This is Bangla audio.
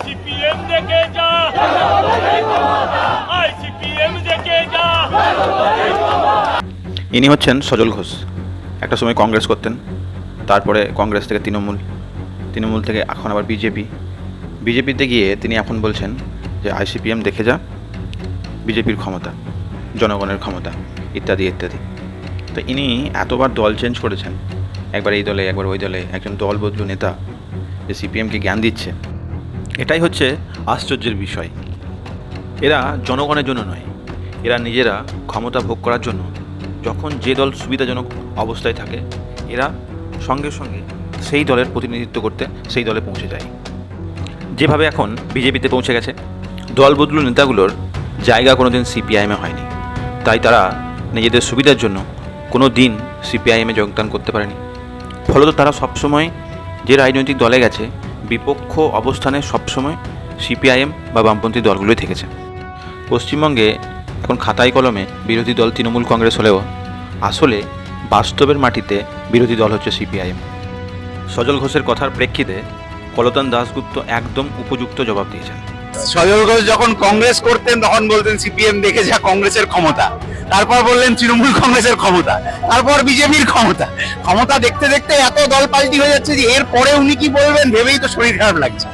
আইসিপিএম দেখে যা, আইসিপিএম দেখে যা। ইনি হচ্ছেন সজল ঘোষ। একটা সময় কংগ্রেস করতেন, তারপরে কংগ্রেস থেকে তৃণমূল থেকে এখন আবার বিজেপিতে গিয়ে তিনি এখন বলছেন যে আইসিপিএম দেখে যা, বিজেপির ক্ষমতা, জনগণের ক্ষমতা, ইত্যাদি ইত্যাদি। তো ইনি এতবার দল চেঞ্জ করেছেন, একবার এই দলে একবার ওই দলে, একজন দল বদলু নেতা যে সিপিএমকে জ্ঞান দিচ্ছে, এটাই হচ্ছে আশ্চর্যের বিষয়। এরা জনগণের জন্য নয়, এরা নিজেরা ক্ষমতা ভোগ করার জন্য যখন যে দল সুবিধাজনক অবস্থায় থাকে এরা সঙ্গে সঙ্গে সেই দলের প্রতিনিধিত্ব করতে সেই দলে পৌঁছে যায়। যেভাবে এখন বিজেপিতে পৌঁছে গেছে, দল বদলু নেতাগুলোর জায়গা কোনো দিন সিপিআইএমে হয়নি, তাই তারা নিজেদের সুবিধার জন্য কোনো দিন সিপিআইএমে যোগদান করতে পারেনি। ফলত তারা সবসময় যে রাজনৈতিক দলে গেছে বিপক্ষ অবস্থানে সবসময় সিপিআইএম বা বামপন্থী দলগুলোই থেকেছে। পশ্চিমবঙ্গে এখন খাতায় কলমে বিরোধী দল তৃণমূল কংগ্রেস হলেও আসলে বাস্তবের মাটিতে বিরোধী দল হচ্ছে সিপিআইএম। সজল ঘোষের কথার প্রেক্ষিতে কলতান দাশগুপ্ত একদম উপযুক্ত জবাব দিয়েছেন। সজল ঘোষ যখন কংগ্রেস করতেন তখন বলতেন সিপিএম দেখে যা কংগ্রেসের ক্ষমতা, তারপর বললেন তৃণমূল কংগ্রেসের ক্ষমতা, তারপর বিজেপির ক্ষমতা দেখতে দেখতে এত দল পাল্টি হয়ে যাচ্ছে যে এর পরে উনি কি বলবেন ভেবেই তো শরীর খারাপ লাগছে।